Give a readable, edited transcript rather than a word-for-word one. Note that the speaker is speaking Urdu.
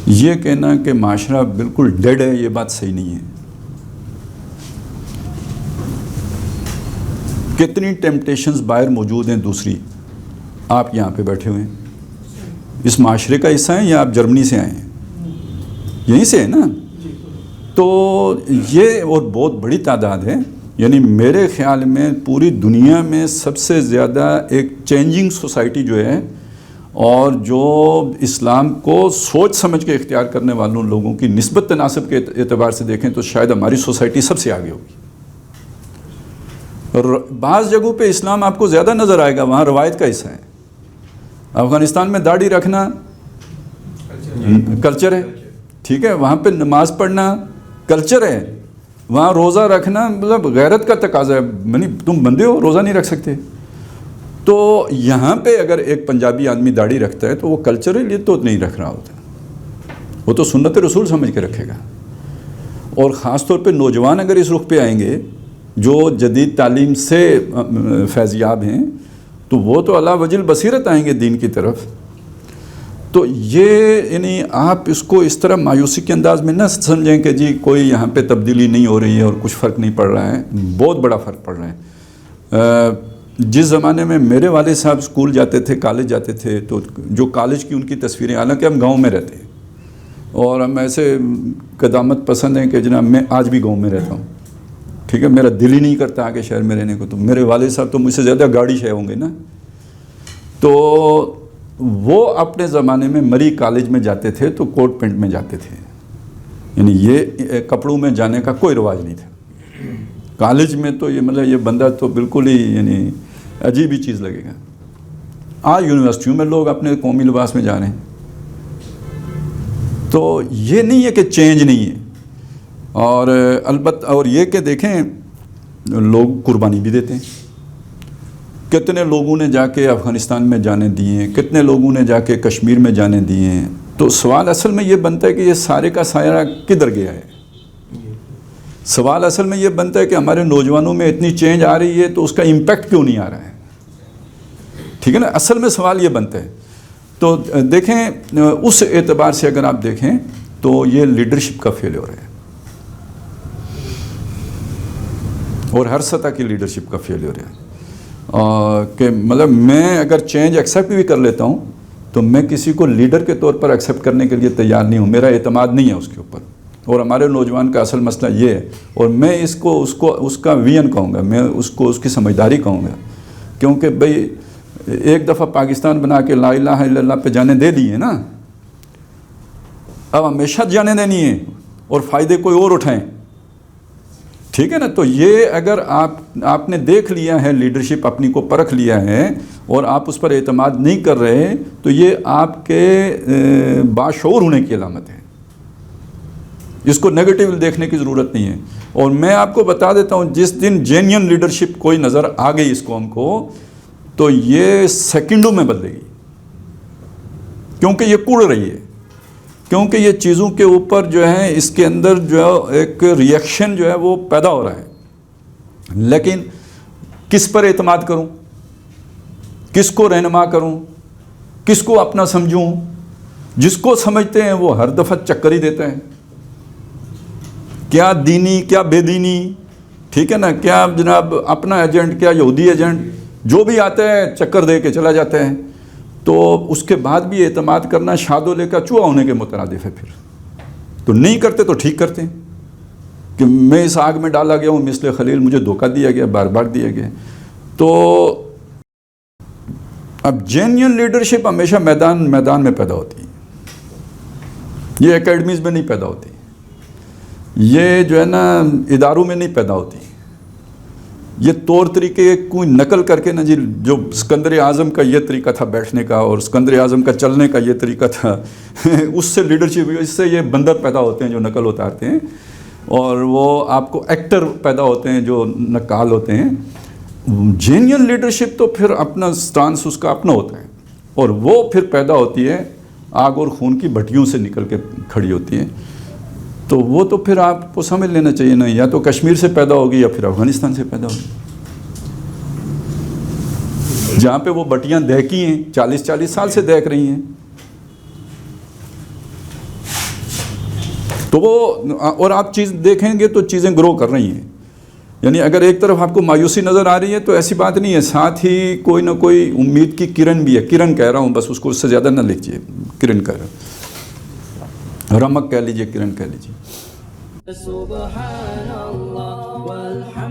یہ کہنا کہ معاشرہ بالکل ڈیڈ ہے، یہ بات صحیح نہیں ہے. کتنی ٹیمپٹیشنز باہر موجود ہیں. دوسری، آپ یہاں پہ بیٹھے ہوئے ہیں، اس معاشرے کا حصہ ہیں یا آپ جرمنی سے آئے ہیں؟ یہیں سے ہے نا. تو یہ اور بہت بڑی تعداد ہے. یعنی میرے خیال میں پوری دنیا میں سب سے زیادہ ایک چینجنگ سوسائٹی جو ہے، اور جو اسلام کو سوچ سمجھ کے اختیار کرنے والوں لوگوں کی نسبت تناسب کے اعتبار سے دیکھیں تو شاید ہماری سوسائٹی سب سے آگے ہوگی. بعض جگہوں پہ اسلام آپ کو زیادہ نظر آئے گا، وہاں روایت کا حصہ ہے. افغانستان میں داڑھی رکھنا کلچر ہے، ٹھیک ہے. وہاں پہ نماز پڑھنا کلچر ہے. وہاں روزہ رکھنا مطلب غیرت کا تقاضا ہے. یعنی تم بندے ہو، روزہ نہیں رکھ سکتے. تو یہاں پہ اگر ایک پنجابی آدمی داڑھی رکھتا ہے تو وہ کلچرل تو نہیں رکھ رہا ہوتا، وہ تو سنت رسول سمجھ کے رکھے گا. اور خاص طور پہ نوجوان اگر اس رخ پہ آئیں گے جو جدید تعلیم سے فیضیاب ہیں، تو وہ تو علی وجہ البصیرت آئیں گے دین کی طرف. تو یہ یعنی آپ اس کو اس طرح مایوسی کے انداز میں نہ سمجھیں کہ جی کوئی یہاں پہ تبدیلی نہیں ہو رہی ہے اور کچھ فرق نہیں پڑ رہا ہے. بہت بڑا فرق پڑ رہا ہے. جس زمانے میں میرے والد صاحب اسکول جاتے تھے، کالج جاتے تھے، تو جو کالج کی ان کی تصویریں، حالانکہ ہم گاؤں میں رہتے ہیں اور ہم ایسے قدامت پسند ہیں کہ جناب میں آج بھی گاؤں میں رہتا ہوں، ٹھیک ہے. میرا دل ہی نہیں کرتا آگے شہر میں رہنے کو. تو میرے والد صاحب تو مجھ سے زیادہ گاڑی شے ہوں گے نا. تو وہ اپنے زمانے میں مری کالج میں جاتے تھے تو کوٹ پینٹ میں جاتے تھے. یعنی یہ کپڑوں میں جانے کا کوئی رواج نہیں تھا. کالج میں تو یہ مطلب یہ بندہ تو بالکل ہی یعنی عجیب ہی چیز لگے گا. آج یونیورسٹیوں میں لوگ اپنے قومی لباس میں جا رہے ہیں. تو یہ نہیں ہے کہ چینج نہیں ہے. اور البتہ اور یہ کہ دیکھیں لوگ قربانی بھی دیتے ہیں. کتنے لوگوں نے جا کے افغانستان میں جانے دیے ہیں، کتنے لوگوں نے جا کے کشمیر میں جانے دیے ہیں. تو سوال اصل میں یہ بنتا ہے کہ یہ سارے کا سایہ کدھر گیا ہے. سوال اصل میں یہ بنتا ہے کہ ہمارے نوجوانوں میں اتنی چینج آ رہی ہے تو اس کا امپیکٹ کیوں نہیں آ رہا ہے. ٹھیک ہے نا، اصل میں سوال یہ بنتا ہے. تو دیکھیں اس اعتبار سے اگر آپ دیکھیں تو یہ لیڈرشپ کا فیلیور ہے، اور ہر سطح کی لیڈرشپ کا فیلیور ہے. کہ مطلب میں اگر چینج ایکسیپٹ بھی کر لیتا ہوں تو میں کسی کو لیڈر کے طور پر ایکسیپٹ کرنے کے لیے تیار نہیں ہوں. میرا اعتماد نہیں ہے اس کے اوپر. اور ہمارے نوجوان کا اصل مسئلہ یہ ہے. اور میں اس کا وین کہوں گا، میں اس کو اس کی سمجھداری کہوں گا. کیونکہ بھئی ایک دفعہ پاکستان بنا کے لا الہ الا اللہ پہ جانے دے دیے نا، اب ہمیشہ جانے دینی ہے اور فائدے کوئی اور اٹھائیں. ٹھیک ہے نا. تو یہ اگر آپ نے دیکھ لیا ہے، لیڈرشپ اپنی کو پرکھ لیا ہے اور آپ اس پر اعتماد نہیں کر رہے، تو یہ آپ کے باشعور ہونے کی علامت ہے. اس کو نیگیٹو دیکھنے کی ضرورت نہیں ہے. اور میں آپ کو بتا دیتا ہوں، جس دن جینین لیڈرشپ کوئی نظر آ گئی اس قوم کو تو یہ سیکنڈوں میں بدلے گی. کیونکہ یہ کڑ رہی ہے، کیونکہ یہ چیزوں کے اوپر جو ہے اس کے اندر جو ہے ایک ریئیکشن جو ہے وہ پیدا ہو رہا ہے. لیکن کس پر اعتماد کروں، کس کو رہنما کروں، کس کو اپنا سمجھوں. جس کو سمجھتے ہیں وہ ہر دفعہ چکر ہی دیتا ہے. کیا دینی کیا بے دینی، ٹھیک ہے نا، کیا جناب اپنا ایجنٹ کیا یہودی ایجنٹ، جو بھی آتا ہے چکر دے کے چلا جاتا ہے. تو اس کے بعد بھی اعتماد کرنا شاد و لے کا چوہا ہونے کے مترادف ہے. پھر تو نہیں کرتے تو ٹھیک کرتے ہیں کہ میں اس آگ میں ڈالا گیا ہوں مثل خلیل، مجھے دھوکہ دیا گیا، بار بار دیا گیا. تو اب جینین لیڈرشپ ہمیشہ میدان میں پیدا ہوتی ہے. یہ اکیڈمیز میں نہیں پیدا ہوتی، یہ جو ہے نا اداروں میں نہیں پیدا ہوتی. یہ طور طریقے کوئی نقل کر کے نا جی، جو اسکندر اعظم کا یہ طریقہ تھا بیٹھنے کا اور اسکندر اعظم کا چلنے کا یہ طریقہ تھا اس سے لیڈرشپ، اس سے یہ بندر پیدا ہوتے ہیں جو نقل اتارتے ہیں، اور وہ آپ کو ایکٹر پیدا ہوتے ہیں جو نقال ہوتے ہیں. جینین لیڈرشپ تو پھر اپنا سٹانس اس کا اپنا ہوتا ہے، اور وہ پھر پیدا ہوتی ہے آگ اور خون کی بھٹیوں سے نکل کے کھڑی ہوتی ہے. تو وہ تو پھر آپ کو سمجھ لینا چاہیے نا، یا تو کشمیر سے پیدا ہوگی یا پھر افغانستان سے پیدا ہوگی. جہاں پہ وہ بٹیاں دہکی ہیں، 40 سال سے دہک رہی ہیں. تو وہ اور آپ چیز دیکھیں گے تو چیزیں گرو کر رہی ہیں. یعنی اگر ایک طرف آپ کو مایوسی نظر آ رہی ہے تو ایسی بات نہیں ہے, ساتھ ہی کوئی نہ کوئی امید کی کرن بھی ہے. کرن کہہ رہا ہوں بس, اس کو اس سے زیادہ نہ لکھیے, کرن کہہ رہا ہوں, رمک کہہ لیجیے, کرن کہہ لیجیے. سبحان اللہ والحمد